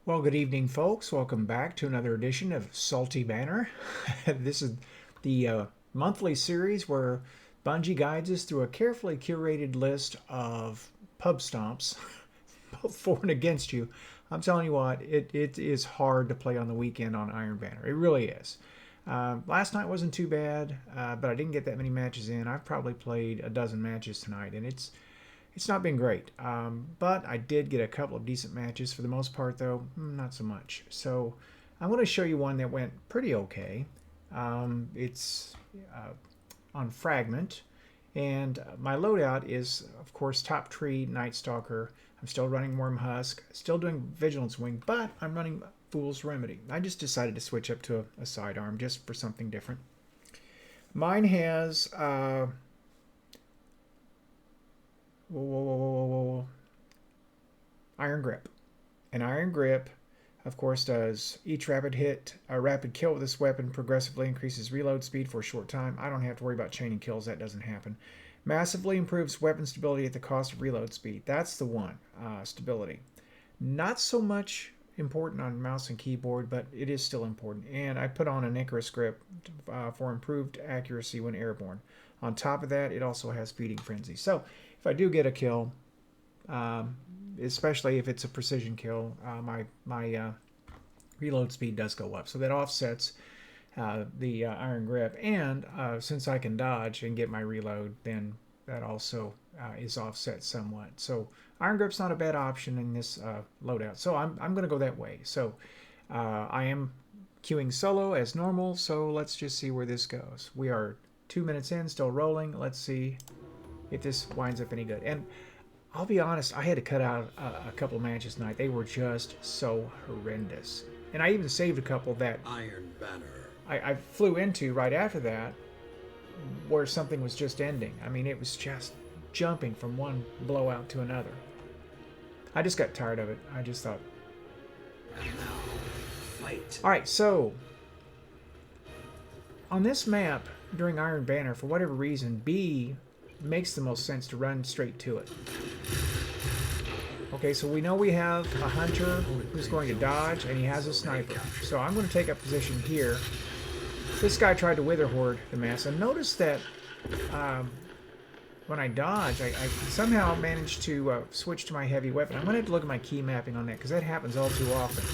Well, good evening, folks. Welcome back to another edition of Salty Banner. This is the monthly series where Bungie guides us through a carefully curated list of pub stomps, both for and against you. I'm telling you what, it is hard to play on the weekend on Iron Banner. It really is. Last night wasn't too bad, but I didn't get that many matches in. I've probably played a dozen matches tonight, and it's not been great, but I did get a couple of decent matches. For the most part, though, not so much. So I'm going to show you one that went pretty okay. It's on Fragment, and my loadout is, of course, Top Tree, Nightstalker. I'm still running Wormhusk, still doing Vigilance Wing, but I'm running Fool's Remedy. I just decided to switch up to a sidearm just for something different. Mine has... Iron Grip. An Iron Grip, of course, does each rapid kill with this weapon progressively increases reload speed for a short time. I don't have to worry about chaining kills. That doesn't happen. Massively improves weapon stability at the cost of reload speed. That's the one. Stability. Not so much important on mouse and keyboard, but it is still important. And I put on an Icarus grip for improved accuracy when airborne. On top of that, it also has Feeding Frenzy. So if I do get a kill, especially if it's a precision kill, my reload speed does go up. So that offsets the Iron Grip. And since I can dodge and get my reload, then that also is offset somewhat. So Iron Grip's not a bad option in this loadout. So I'm going to go that way. So I am queuing solo as normal. So let's just see where this goes. We are 2 minutes in, still rolling. Let's see if this winds up any good. And I'll be honest, I had to cut out a couple of matches tonight. They were just so horrendous. And I even saved a couple that Iron Banner. I flew into right after that where something was just ending. I mean, it was just jumping from one blowout to another. I just got tired of it. I just thought... And now, fight. Alright, so... on this map, during Iron Banner, for whatever reason, B makes the most sense to run straight to it. Okay, so we know we have a hunter who's going to dodge, and he has a sniper. So I'm going to take up position here. This guy tried to wither horde the mess, and notice that when I dodge, I somehow managed to switch to my heavy weapon. I'm going to have to look at my key mapping on that, because that happens all too often.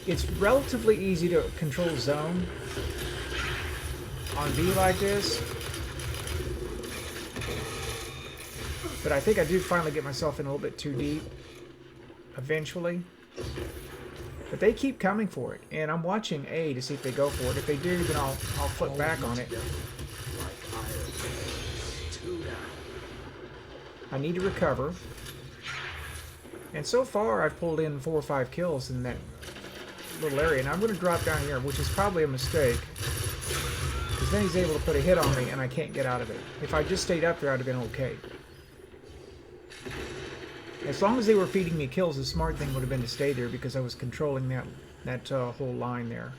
It's relatively easy to control zone on B like this, but I think I do finally get myself in a little bit too deep eventually. But they keep coming for it, and I'm watching A to see if they go for it. If they do, then I'll flip back on it. I need to recover, and so far I've pulled in 4 or 5 kills in that little area, and I'm going to drop down here, which is probably a mistake, because then he's able to put a hit on me and I can't get out of it. If I just stayed up there, I'd have been okay. As long as they were feeding me kills, the smart thing would have been to stay there, because I was controlling that whole line there.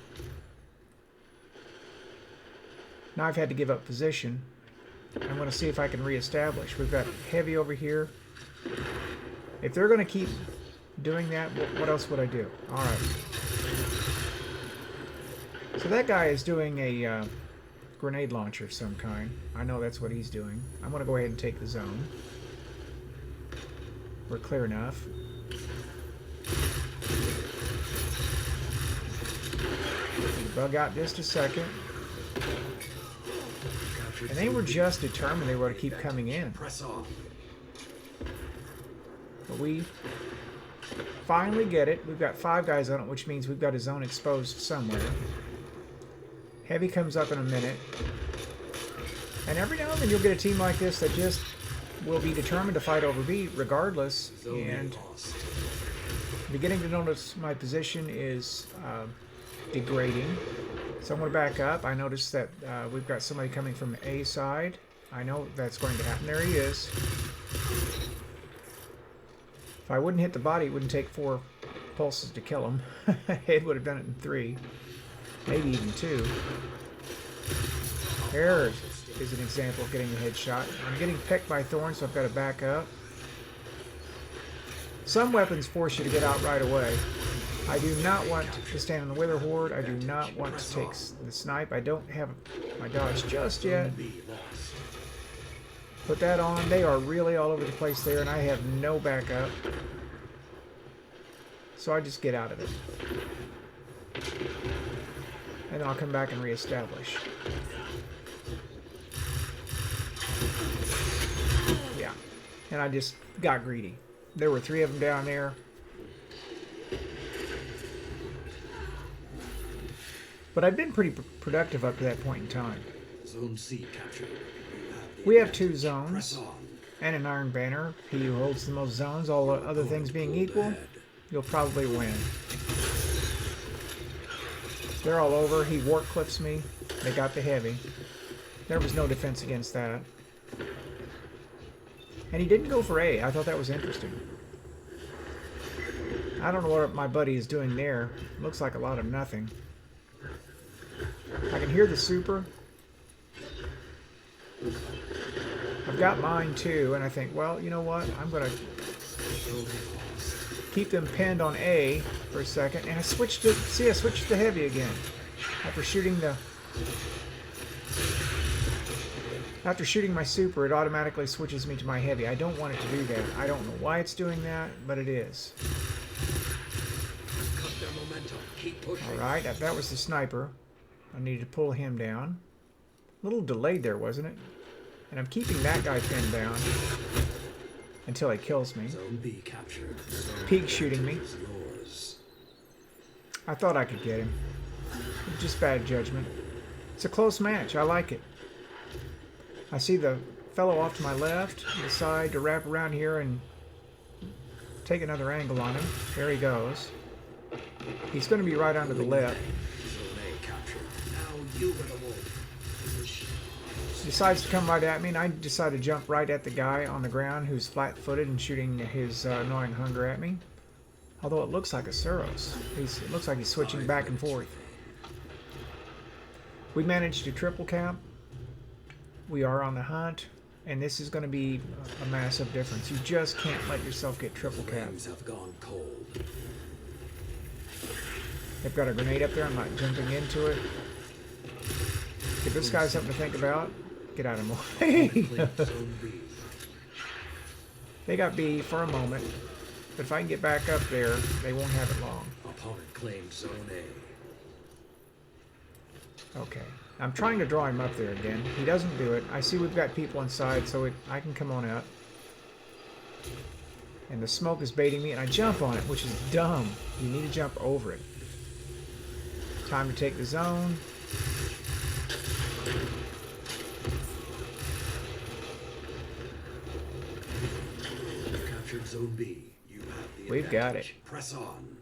Now I've had to give up position. I'm going to see if I can reestablish. We've got heavy over here. If they're going to keep doing that, what else would I do? Alright. So that guy is doing a grenade launcher of some kind. I know that's what he's doing. I'm going to go ahead and take the zone. We're clear enough. Bug out just a second. And they were just determined they were to keep coming in. But we finally get it. We've got 5 guys on it, which means we've got a zone exposed somewhere. Heavy comes up in a minute. And every now and then you'll get a team like this that just will be determined to fight over B regardless. And beginning to notice my position is degrading. So I'm going to back up. I notice that we've got somebody coming from A side. I know that's going to happen. There he is. If I wouldn't hit the body, it wouldn't take 4 pulses to kill him. It would have done it in 3. Maybe even 2. There is an example of getting a headshot. I'm getting pecked by thorns, so I've got to back up. Some weapons force you to get out right away. I do not want to stand in the Wither Horde. I do not want to take the snipe. I don't have my dodge just yet. Put that on. They are really all over the place there, and I have no backup. So I just get out of it. And I'll come back and reestablish. Yeah. And I just got greedy. There were 3 of them down there. But I've been pretty productive up to that point in time. Zone C captured. We have 2 zones and an Iron Banner. He who holds the most zones, all other things being equal, you'll probably win. They're all over. He warp clips me. They got the heavy. There was no defense against that. And he didn't go for A. I thought that was interesting. I don't know what my buddy is doing there. Looks like a lot of nothing. I can hear the super. I've got mine too, and I think, well, you know what? I'm going to keep them pinned on A for a second. And I switched to, see, I switched to heavy again. After shooting my super, it automatically switches me to my heavy. I don't want it to do that. I don't know why it's doing that, but it is. Alright, that was the sniper. I needed to pull him down. A little delayed there, wasn't it? And I'm keeping that guy pinned down until he kills me. Peek shooting me. I thought I could get him. Just bad judgment. It's a close match. I like it. I see the fellow off to my left. Decide to wrap around here and take another angle on him. There he goes. He's going to be right onto the left. Decides to come right at me, and I decide to jump right at the guy on the ground who's flat-footed and shooting his annoying hunger at me. Although it looks like a Suros. It looks like he's switching back and forth. We managed to triple cap. We are on the hunt, and this is going to be a massive difference. You just can't let yourself get triple capped. They've got a grenade up there. I'm not jumping into it. Give this guy something to think about. Get out of my way. They got B for a moment, but if I can get back up there, they won't have it long. Opponent claims Zone A. Okay. I'm trying to draw him up there again. He doesn't do it. I see we've got people inside, so I can come on out. And the smoke is baiting me, and I jump on it, which is dumb. You need to jump over it. Time to take the zone. Captured Zone B. You have the We've got it. Press on.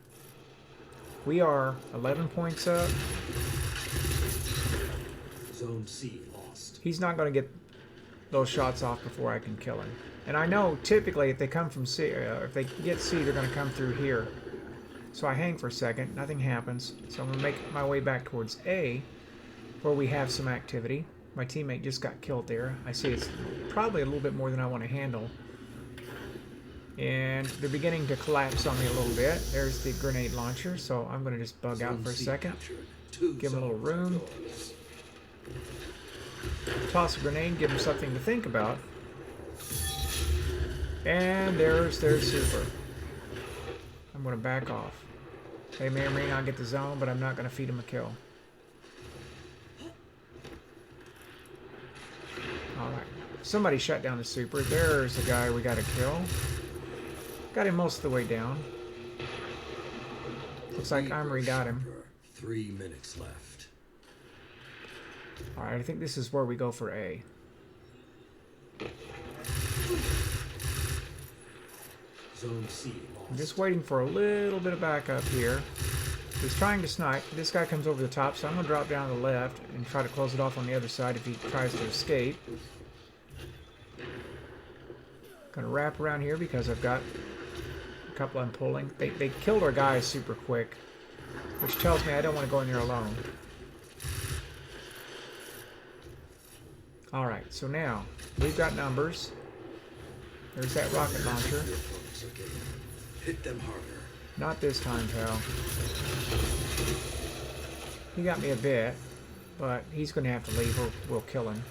We are 11 points up. Zone C lost. He's not going to get those shots off before I can kill him. And I know typically if they come from C, if they get C, they're going to come through here. So I hang for a second. Nothing happens. So I'm going to make my way back towards A, where we have some activity. My teammate just got killed there. I see it's probably a little bit more than I want to handle. And they're beginning to collapse on me a little bit. There's the grenade launcher, so I'm going to just bug out for a second. Give them a little room. Toss a grenade, give them something to think about. And there's their super. I'm going to back off. They may or may not get the zone, but I'm not going to feed them a kill. Alright. Somebody shut down the super. There's the guy we got to kill. Got him most of the way down. Looks like Armory got him. 3 minutes left. Alright, I think this is where we go for A. Zone C lost. I'm just waiting for a little bit of backup here. He's trying to snipe. This guy comes over the top, so I'm going to drop down to the left and try to close it off on the other side if he tries to escape. Going to wrap around here because I've got a couple I'm pulling. They killed our guys super quick, which tells me I don't want to go in there alone. Alright, so now we've got numbers. There's that rocket launcher. Hit them harder. Not this time, pal. He got me a bit, but he's going to have to leave or we'll kill him.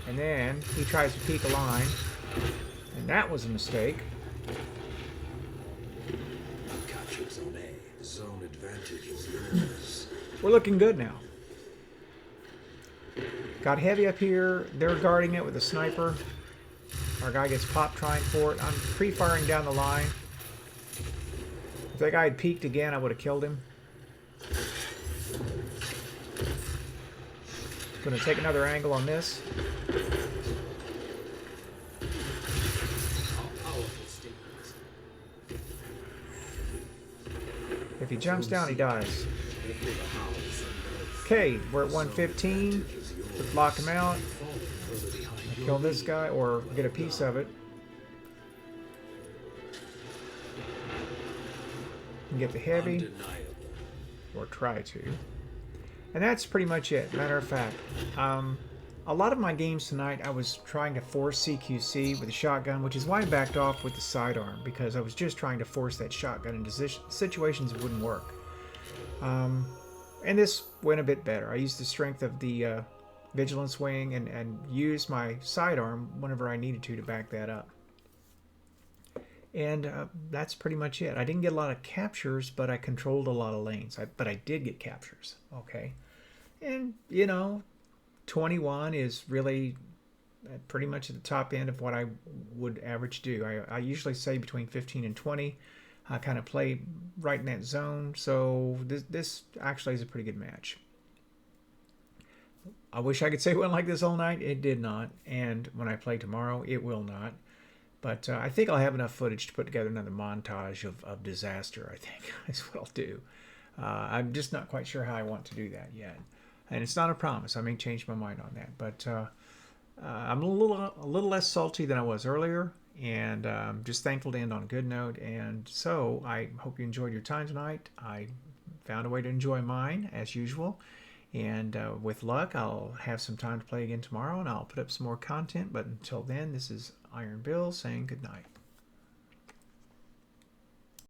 And then he tries to peek a line, and that was a mistake. Capture Zone A. Zone advantage is yours. We're looking good now. Got heavy up here. They're guarding it with a sniper. Our guy gets popped trying for it. I'm pre-firing down the line. If that guy had peeked again, I would have killed him. Going to take another angle on this. If he jumps down, he dies. Okay, we're at 115. Let's lock him out. Kill this guy or get a piece of it. And get the heavy. Or try to. And that's pretty much it. Matter of fact, a lot of my games tonight I was trying to force CQC with the shotgun, which is why I backed off with the sidearm, because I was just trying to force that shotgun into situations that wouldn't work. And this went a bit better. I used the strength of the Vigilance wing and used my sidearm whenever I needed to back that up. And that's pretty much it. I didn't get a lot of captures, but I controlled a lot of lanes. But I did get captures, okay? And, you know, 21 is really pretty much at the top end of what I would average do. I usually say between 15 and 20. I kind of play right in that zone, so this actually is a pretty good match. I wish I could say it went like this all night. It did not, and when I play tomorrow, it will not. But I think I'll have enough footage to put together another montage of disaster, I think, is what I'll do. I'm just not quite sure how I want to do that yet. And it's not a promise. I may change my mind on that. But I'm a little less salty than I was earlier. And just thankful to end on a good note. And so I hope you enjoyed your time tonight. I found a way to enjoy mine, as usual. And with luck, I'll have some time to play again tomorrow. And I'll put up some more content. But until then, this is Iron Bill saying good night.